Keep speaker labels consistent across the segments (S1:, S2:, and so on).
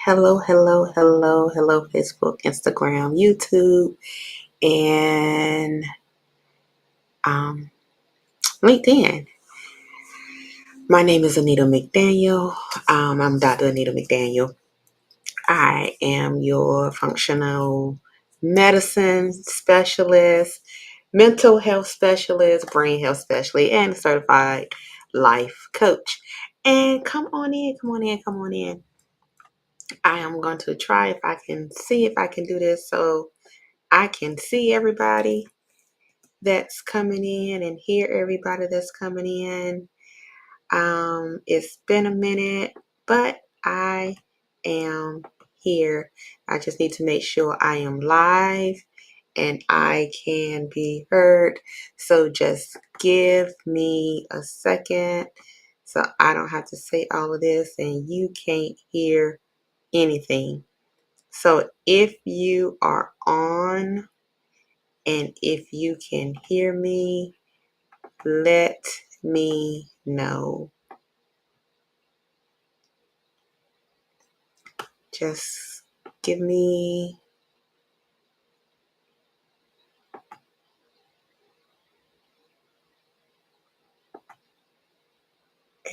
S1: Hello, hello, hello, hello, Facebook, Instagram, YouTube, and um, LinkedIn. My name is Anita McDaniel. I'm Dr. Anita McDaniel. I am your functional medicine specialist, mental health specialist, brain health specialist, and certified life coach. And come on in, come on in, come on in. I am going to try if I can see if I can do this so I can see everybody that's coming in and hear everybody that's coming in. It's been a minute, but I am here. I just need to make sure I am live and I can be heard. So just give me a second so I don't have to say all of this and you can't hear anything. So if you are on and if you can hear me, let me know. Just give me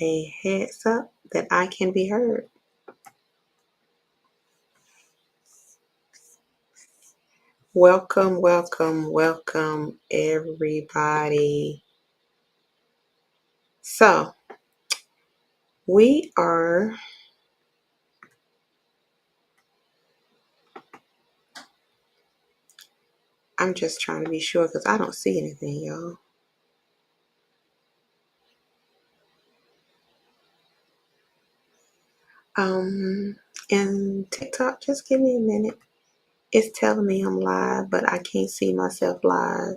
S1: a heads up that I can be heard. Welcome, welcome, welcome, everybody. So, we are, I'm just trying to be sure because I don't see anything, y'all. Um, and TikTok, just give me a minute. It's telling me I'm live, but I can't see myself live.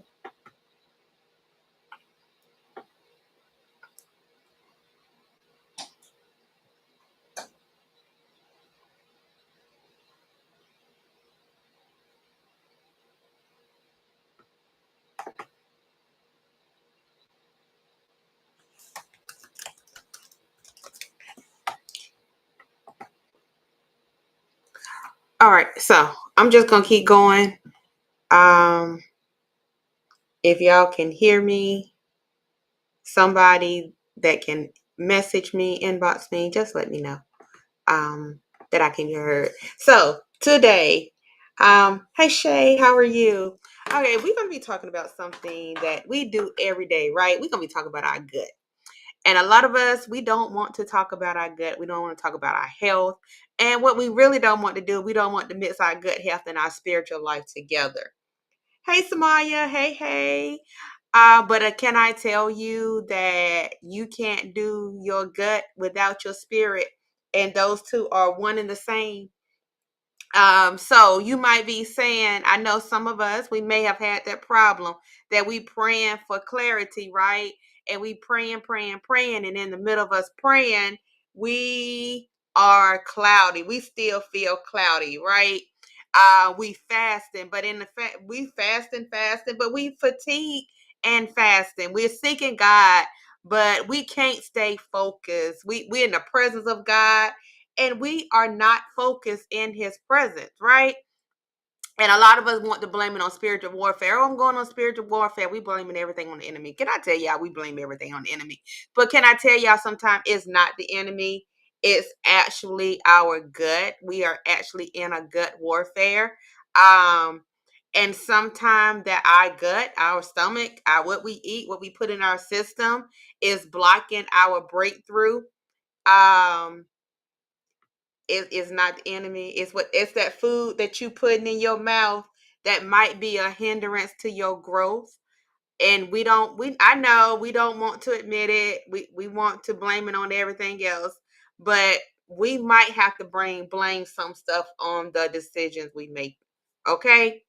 S1: All right, so I'm just gonna keep going. Um, if y'all can hear me, somebody that can message me, inbox me, just let me know that I can be heard. So today, hey Shay, how are you? Okay, we're gonna be talking about something that we do every day, right? We're gonna be talking about our gut. And a lot of us, we don't want to talk about our gut. We don't want to talk about our health. And what we really don't want to do, we don't want to mix our gut health and our spiritual life together. Hey, Samaya. Hey, hey. But can I tell you that you can't do your gut without your spirit, and those two are one and the same. So you might be saying, I know some of us, we may have had that problem that we praying for clarity, right? And we praying, praying, praying, and in the middle of us praying, we are cloudy. We still feel cloudy, right? We fasting, but in the we fasting, but we fatigue and fasting. We're seeking God, but we can't stay focused. We're in the presence of God and we are not focused in his presence, right? And a lot of us want to blame it on spiritual warfare. Oh, I'm going on spiritual warfare. We blaming everything on the enemy. Can I tell y'all we blame everything on the enemy? But can I tell y'all sometimes it's not the enemy. It's actually our gut. We are actually in a gut warfare. Um, and sometimes that our gut, our stomach, what we eat, what we put in our system is blocking our breakthrough. Um, is not the enemy. It's that food that you putting in your mouth that might be a hindrance to your growth. And we I know we don't want to admit it. We want to blame it on everything else, but we might have to blame some stuff on the decisions we make. Okay?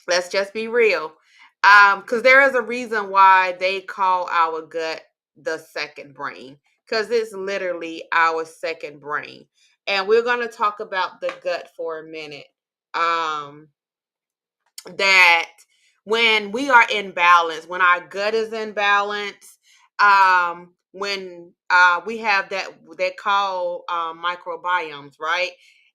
S1: Let's just be real. Because there is a reason why they call our gut the second brain. Because it's literally our second brain. And we're going to talk about the gut for a minute. That when we are in balance, when our gut is in balance, when we have that they call microbiomes, right?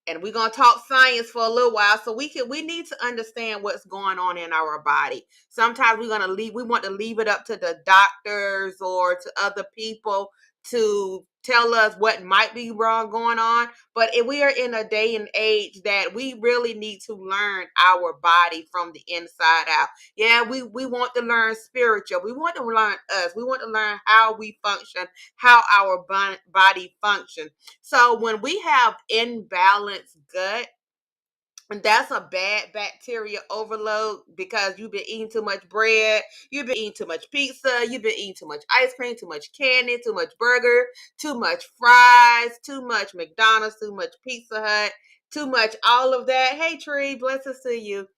S1: and we're gonna talk science for a little while, so we need to understand what's going on in our body. Sometimes we want to leave it up to the doctors or to other people to tell us what might be wrong going on. But if we are in a day and age that we really need to learn our body from the inside out. Yeah, we want to learn spiritual. We want to learn us. We want to learn how we function, how our body functions. So when we have imbalanced gut, and that's a bad bacteria overload because you've been eating too much bread, you've been eating too much pizza, you've been eating too much ice cream, too much candy, too much burger, too much fries, too much McDonald's, too much Pizza Hut, too much all of that. Hey, Tree, blessings to you.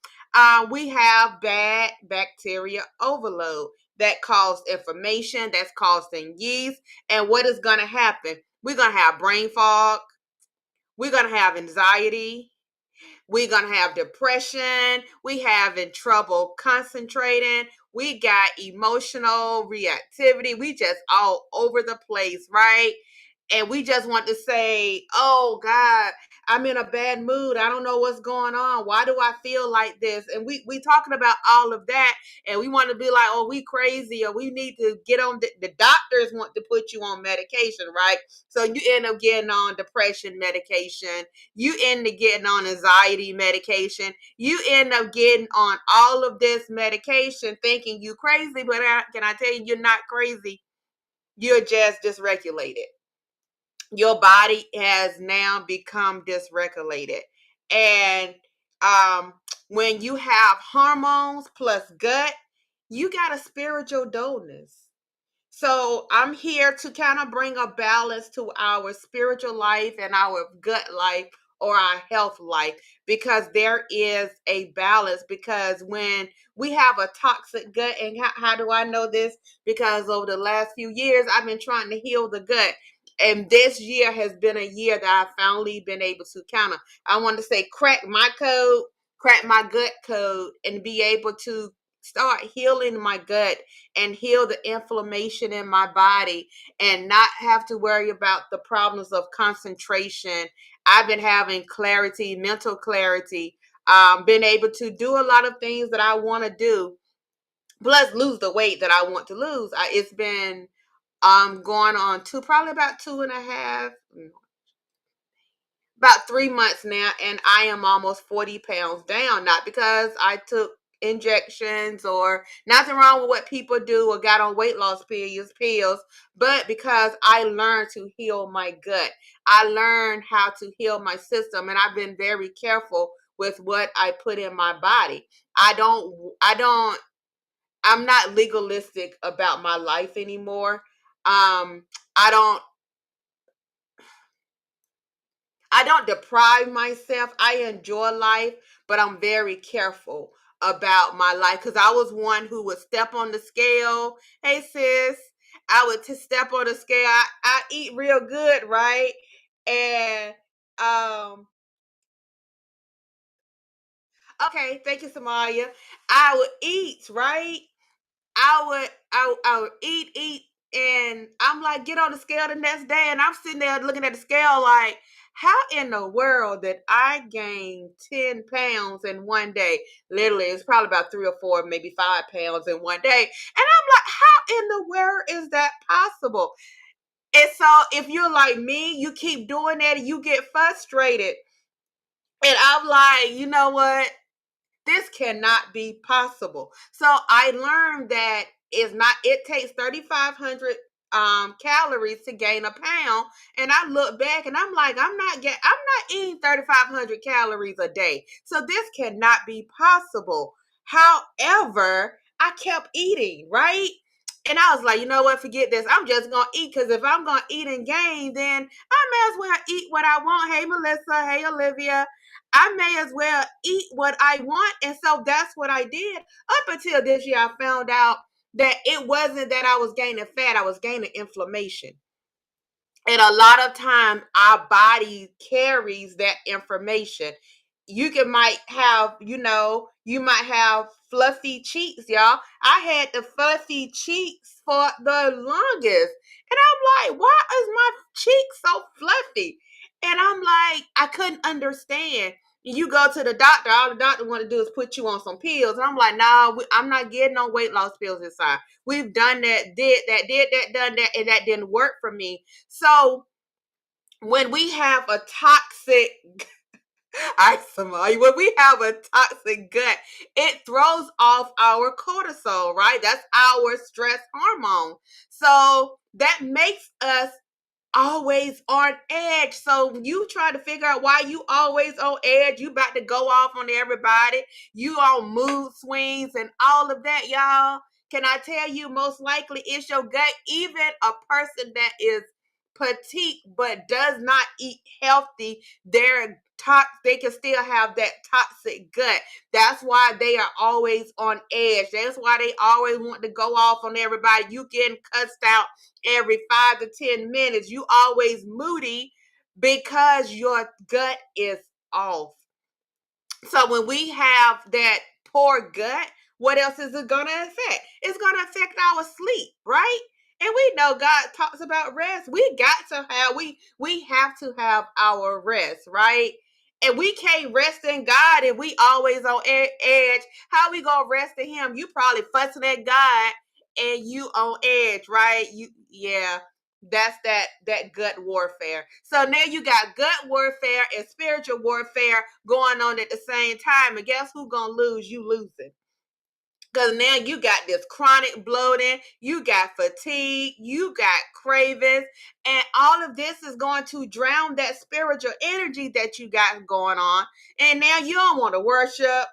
S1: We have bad bacteria overload that causes inflammation, that's causing yeast. And what is going to happen? We're going to have brain fog, we're going to have anxiety, we're going to have depression. We having trouble concentrating. We got emotional reactivity. We just all over the place, right? And we just want to say, oh God, I'm in a bad mood. I don't know what's going on. Why do I feel like this? And we talking about all of that, and we want to be like, oh, we crazy, or we need to get on the doctors want to put you on medication, right? So you end up getting on depression medication, you end up getting on anxiety medication, you end up getting on all of this medication thinking you crazy, but can I tell you, you're not crazy. You're just dysregulated. Your body has now become dysregulated. And um, when you have hormones plus gut, you got a spiritual dullness. So I'm here to kind of bring a balance to our spiritual life and our gut life or our health life, because there is a balance. Because when we have a toxic gut, and how do I know this? Because over the last few years, I've been trying to heal the gut. And this year has been a year that I've finally been able to kind of, I want to say, crack my code, crack my gut code, and be able to start healing my gut and heal the inflammation in my body and not have to worry about the problems of concentration. I've been having clarity, mental clarity, been able to do a lot of things that I want to do, plus lose the weight that I want to lose. It's been going on to probably about 2.5, about 3 months now, and I am almost 40 pounds down. Not because I took injections or nothing wrong with what people do or got on weight loss pills, but because I learned to heal my gut. I learned how to heal my system, and I've been very careful with what I put in my body. I'm not legalistic about my life anymore. I don't I don't deprive myself. I enjoy life, but I'm very careful about my life, because I was one who would step on the scale. Hey, sis, I would step on the scale. I eat real good, right? And okay, thank you, Samaya. I would eat, right? I would eat, and I'm like, get on the scale the next day, and I'm sitting there looking at the scale like, how in the world did I gain 10 pounds in one day? Literally, it's probably about 3 or 4, maybe 5 pounds in one day. And I'm like, how in the world is that possible? And so if you're like me, you keep doing that and you get frustrated. And I'm like, you know what? This cannot be possible. So I learned that is not, it takes 3,500 calories to gain a pound. And I look back and I'm like, I'm not eating 3,500 calories a day. So this cannot be possible. However, I kept eating, right? And I was like, you know what, forget this. I'm just gonna eat, because if I'm gonna eat and gain, then I may as well eat what I want. Hey Melissa, hey Olivia. I may as well eat what I want. And so that's what I did. Up until this year, I found out that it wasn't that I was gaining fat, I was gaining inflammation. And a lot of times our body carries that information. Might have, you might have fluffy cheeks, y'all. I had the fluffy cheeks for the longest. And I'm like, why is my cheeks so fluffy? And I'm like, I couldn't understand. You go to the doctor, all the doctor want to do is put you on some pills. And I'm like, nah, I'm not getting no weight loss pills this time. We've done that, done that, and that didn't work for me. So when we have a toxic when we have a toxic gut, it throws off our cortisol, right? That's our stress hormone. So that makes us always on edge. So you try to figure out why you always on edge. You about to go off on everybody. You on mood swings and all of that, y'all. Can I tell you, most likely it's your gut. Even a person that is petite but does not eat healthy, they can still have that toxic gut. That's why they are always on edge. That's why they always want to go off on everybody. You getting cussed out every 5 to 10 minutes. You always moody because your gut is off. So when we have that poor gut, what else is it gonna affect? It's gonna affect our sleep, right? And we know God talks about rest. We have to have our rest, right? And we can't rest in God if we always on edge. How we gonna rest in Him? You probably fussing at God and you on edge, right? That's that gut warfare. So now you got gut warfare and spiritual warfare going on at the same time. And guess who's gonna lose? You losing. Because now you got this chronic bloating, you got fatigue, you got cravings, and all of this is going to drown that spiritual energy that you got going on. And now you don't want to worship,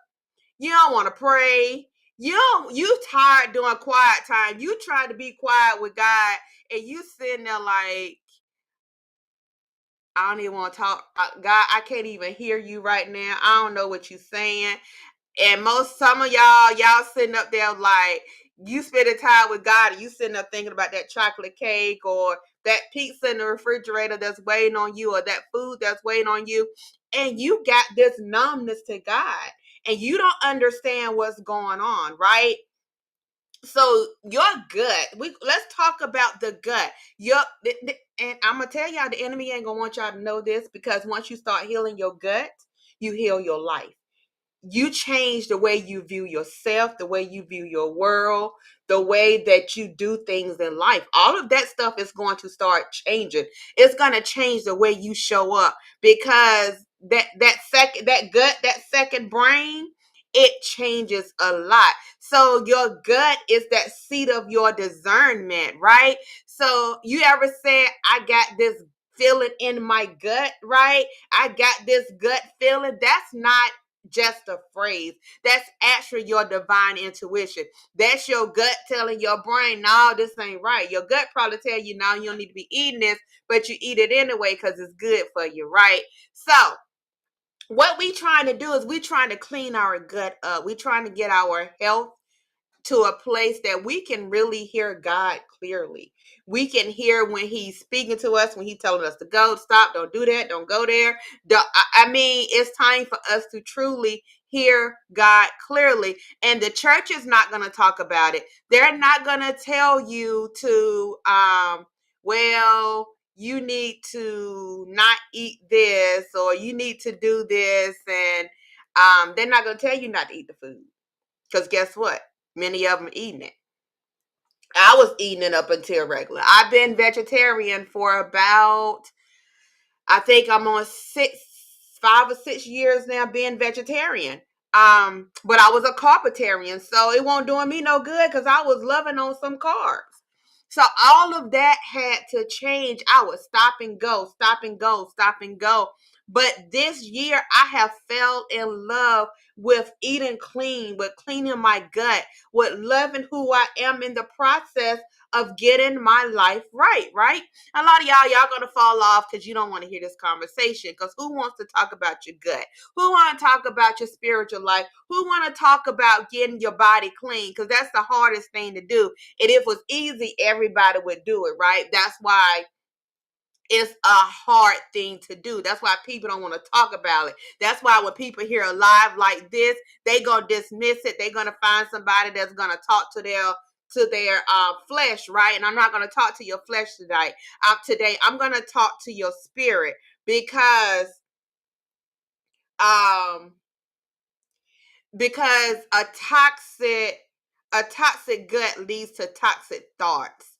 S1: you don't want to pray. You tired doing quiet time. You try to be quiet with God, and you sitting there like, I don't even want to talk. God, I can't even hear you right now. I don't know what you're saying. And some of y'all sitting up there like you spending time with God and you sitting there thinking about that chocolate cake or that pizza in the refrigerator that's waiting on you or that food that's waiting on you. And you got this numbness to God and you don't understand what's going on, right? So your gut, let's talk about the gut. And I'm gonna tell y'all the enemy ain't gonna want y'all to know this because once you start healing your gut, you heal your life. You change the way you view yourself, the way you view your world, the way that you do things in life. All of that stuff is going to start changing. It's going to change the way you show up because that second brain, it changes a lot. So your gut is that seat of your discernment, right? So you ever said, I got this feeling in my gut, right? I got this gut feeling. That's not just a phrase. That's actually your divine intuition. That's your gut telling your brain, no, this ain't right. Your gut probably tell you, no, you don't need to be eating this, but you eat it anyway because it's good for you, right? So what we trying to do is we trying to clean our gut up. We trying to get our health to a place that we can really hear God clearly. We can hear when He's speaking to us, when He's telling us to go, stop, don't do that, don't go there. I mean, it's time for us to truly hear God clearly. And the church is not going to talk about it. They're not going to tell you to, well, you need to not eat this or you need to do this. And they're not going to tell you not to eat the food. Because guess what? Many of them eating it. I was eating it up until regular. I've been vegetarian for about, I think I'm on 5 or 6 years now being vegetarian. But I was a carpetarian, so it won't doing me no good because I was loving on some carbs. So all of that had to change. I would stop and go, stop and go, stop and go. But this year I have fell in love with eating clean, with cleaning my gut, with loving who I am in the process of getting my life right, right? A lot of y'all gonna fall off because you don't want to hear this conversation. Because who wants to talk about your gut? Who want to talk about your spiritual life? Who want to talk about getting your body clean? Because that's the hardest thing to do. And if it was easy, everybody would do it, right? That's why it's a hard thing to do. That's why people don't want to talk about it. That's why when people hear a live like this, they gonna dismiss it. They're gonna find somebody that's gonna talk to their flesh, right? And I'm not gonna talk to your flesh today. Today I'm gonna talk to your spirit because um because a toxic gut leads to toxic thoughts,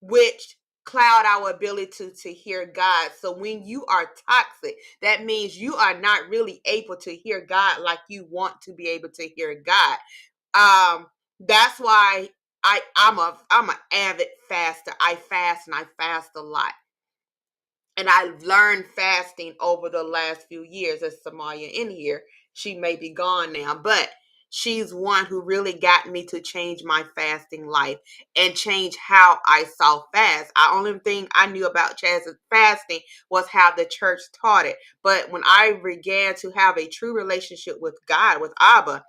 S1: which cloud our ability to hear God. So when you are toxic, that means you are not really able to hear God like you want to be able to hear God. Um, that's why I'm a avid faster. I fast and I fast a lot. And I've learned fasting over the last few years. As Samaya in here, she may be gone now, but she's one who really got me to change my fasting life and change how I saw fast. The only thing I knew about fasting was how the church taught it. But when I began to have a true relationship with God, with Abba,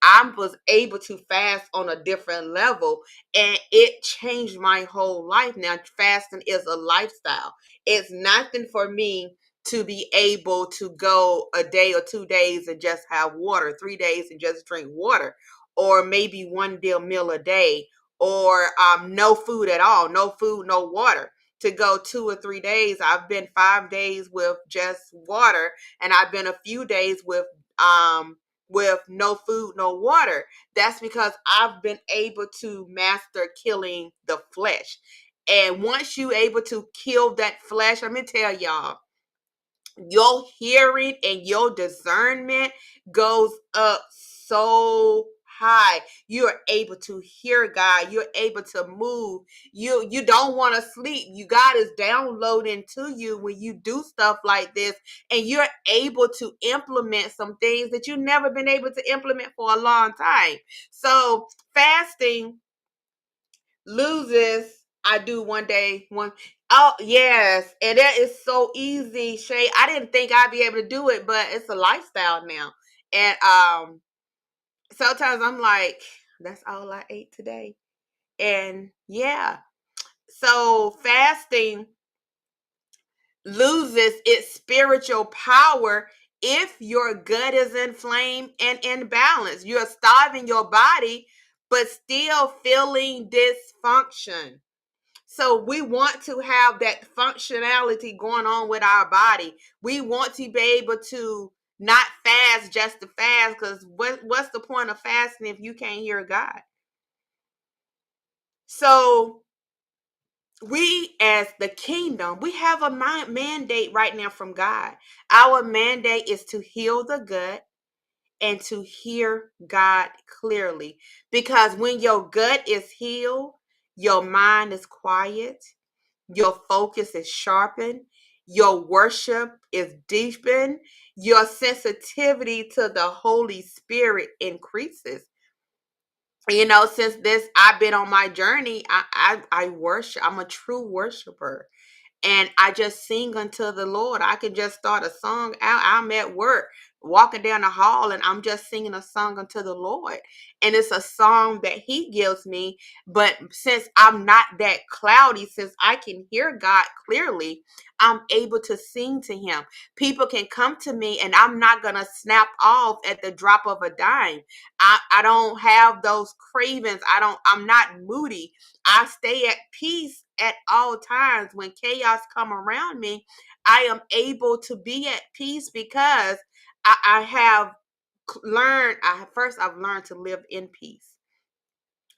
S1: I was able to fast on a different level, and it changed my whole life. Now, fasting is a lifestyle. It's nothing for me to be able to go a day or 2 days and just have water, 3 days and just drink water, or maybe one meal a day, or no food at all, no food, no water. To go 2 or 3 days, I've been 5 days with just water, and I've been a few days with no food, no water. That's because I've been able to master killing the flesh. And once you able to kill that flesh, let me tell y'all, your hearing and your discernment goes up so high. You're able to hear God. You're able to move. You don't want to sleep. God is downloading to you when you do stuff like this, and you're able to implement some things that you've never been able to implement for a long time. So fasting loses. I do one day, one. Oh yes, and that is so easy, Shay. I didn't think I'd be able to do it, but it's a lifestyle now. And sometimes I'm like, that's all I ate today. And yeah, so fasting loses its spiritual power if your gut is inflamed and imbalanced. You're starving your body, but still feeling dysfunction. So we want to have that functionality going on with our body. We want to be able to not fast just to fast, because what's the point of fasting if you can't hear God? So we as the kingdom, we have a mandate right now from God. Our mandate is to heal the gut and to hear God clearly. Because when your gut is healed, your mind is quiet, your focus is sharpened, your worship is deepened, your sensitivity to the Holy Spirit increases. Since this I've been on my journey, I worship. I'm a true worshiper, and I just sing unto the Lord. I can just start a song out. I'm at work, walking down the hall, and I'm just singing a song unto the Lord. And it's a song that He gives me. But since I'm not that cloudy, since I can hear God clearly, I'm able to sing to Him. People can come to me, and I'm not going to snap off at the drop of a dime. I don't have those cravings. I'm not moody. I stay at peace at all times. When chaos come around me, I am able to be at peace because I have learned. I've learned to live in peace.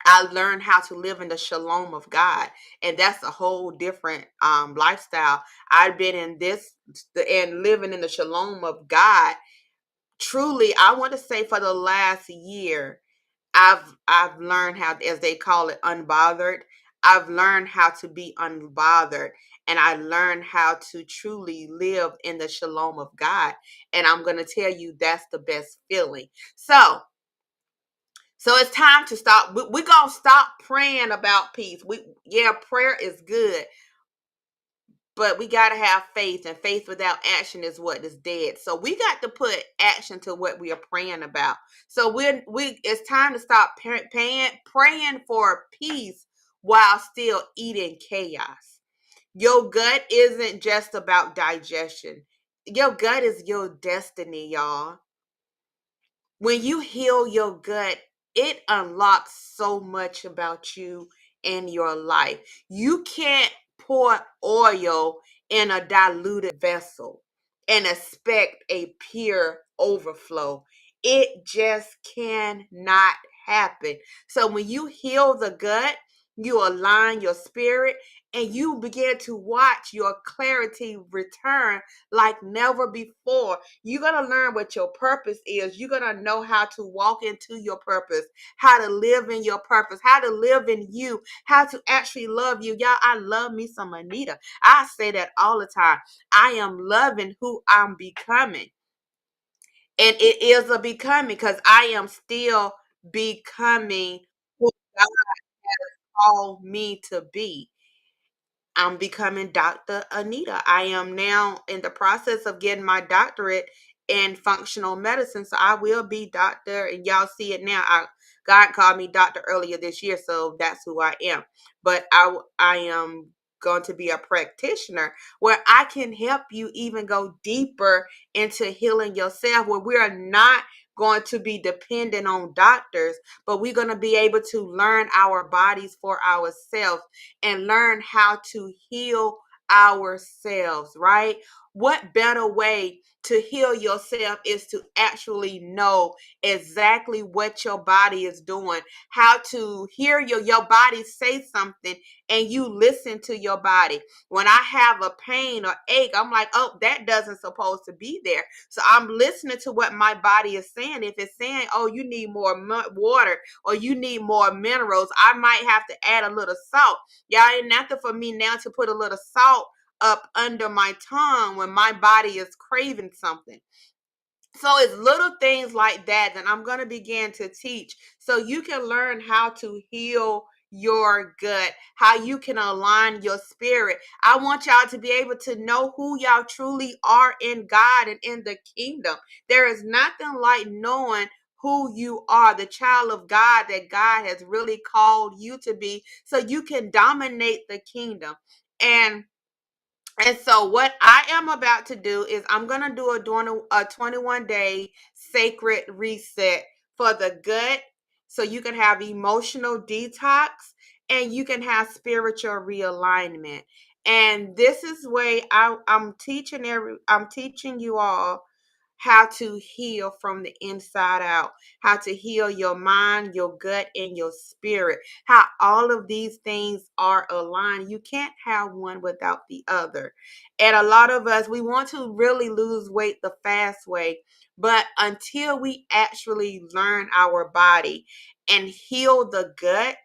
S1: I learned how to live in the shalom of God, and that's a whole different lifestyle. I've been in this and living in the shalom of God. Truly, I want to say for the last year, I've learned how, as they call it, unbothered. I've learned how to be unbothered, and I learned how to truly live in the shalom of God. And I'm going to tell you that's the best feeling. So it's time to stop. We're going to stop praying about peace. Prayer is good, but we got to have faith, and faith without action is what is dead. So we got to put action to what we are praying about. So we it's time to stop praying for peace while still eating chaos. Your gut isn't just about digestion. Your gut is your destiny, y'all. When you heal your gut, it unlocks so much about you and your life. You can't pour oil in a diluted vessel. and expect a pure overflow. It just cannot happen. So when you heal the gut, you align your spirit and you begin to watch your clarity return like never before. You're going to learn what your purpose is. You're going to know how to walk into your purpose, how to live in your purpose, how to live in you, how to actually love you. Y'all, I love me some Anita. I say that all the time. I am loving who I'm becoming. And it is a becoming because I am still becoming who God called me to be. I'm becoming Dr. Anita. I am now in the process of getting my doctorate in functional medicine. So I will be doctor, and y'all see it now. God called me doctor earlier this year, so that's who I am. But I am going to be a practitioner where I can help you even go deeper into healing yourself, where we are not going to be dependent on doctors, but we're going to be able to learn our bodies for ourselves and learn how to heal ourselves, right? What better way to heal yourself is to actually know exactly what your body is doing, how to hear your body say something and you listen to your body. When I have a pain or ache, I'm like, oh, that doesn't supposed to be there. So I'm listening to what my body is saying. If it's saying, oh, you need more water or you need more minerals, I might have to add a little salt. Y'all, ain't nothing for me now to put a little salt up under my tongue when my body is craving something. So it's little things like that that I'm going to begin to teach so you can learn how to heal your gut, how you can align your spirit. I want y'all to be able to know who y'all truly are in God and in the kingdom. There is nothing like knowing who you are, the child of God that God has really called you to be, so you can dominate the kingdom. And so what I am about to do is I'm going to do a 21-day sacred reset for the gut so you can have emotional detox and you can have spiritual realignment. And this is way I'm teaching you all how to heal from the inside out, how to heal your mind, your gut, and your spirit, how all of these things are aligned. You can't have one without the other. And a lot of us, we want to really lose weight the fast way, but until we actually learn our body and heal the gut,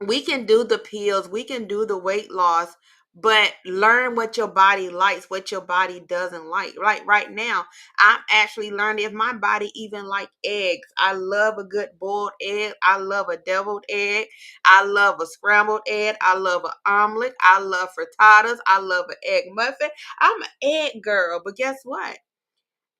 S1: we can do the pills, we can do the weight loss, but learn what your body likes, what your body doesn't like. Right now, I'm actually learning if my body even like eggs. I love a good boiled egg. I love a deviled egg. I love a scrambled egg. I love an omelet. I love frittatas. I love an egg muffin. I'm an egg girl, but guess what?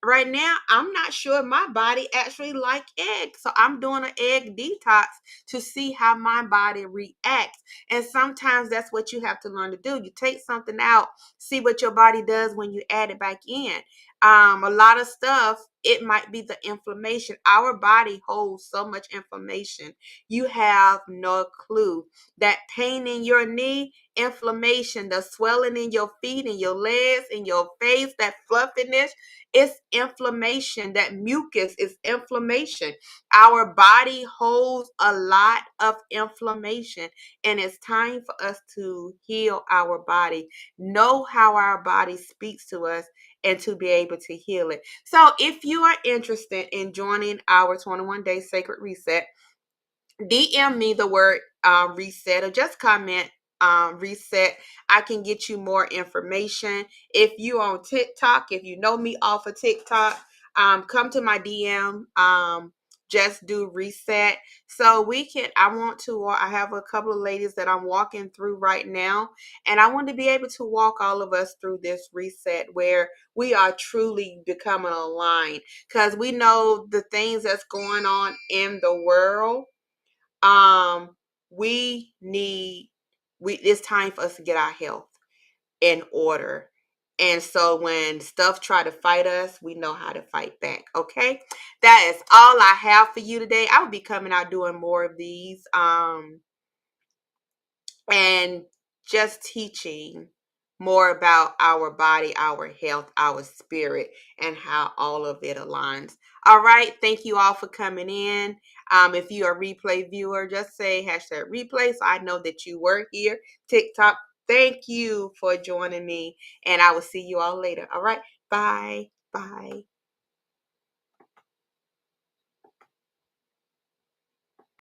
S1: Right now, I'm not sure my body actually like eggs. So I'm doing an egg detox to see how my body reacts. And sometimes that's what you have to learn to do. You take something out, see what your body does when you add it back in. A lot of stuff, it might be the inflammation. Our body holds so much inflammation. You have no clue. That pain in your knee, inflammation, the swelling in your feet and your legs and your face, that fluffiness, it's inflammation. That mucus is inflammation. Our body holds a lot of inflammation, and it's time for us to heal our body, know how our body speaks to us, and to be able to heal it. So, if you are interested in joining our 21-day sacred reset, DM me the word reset or just comment reset. I can get you more information. If you on TikTok, if you know me off of TikTok, come to my DM. Just do reset so we can. I have a couple of ladies that I'm walking through right now, and I want to be able to walk all of us through this reset where we are truly becoming aligned because we know the things that's going on in the world. um we need we It's time for us to get our health in order, and so when stuff try to fight us, we know how to fight back. Okay, that is all I have for you today. I will be coming out doing more of these and just teaching more about our body, our health, our spirit, and how all of it aligns. All right. Thank you all for coming in. If you're a replay viewer, just say hashtag replay so I know that you were here. TikTok, thank you for joining me. And I will see you all later. All right. Bye. Bye.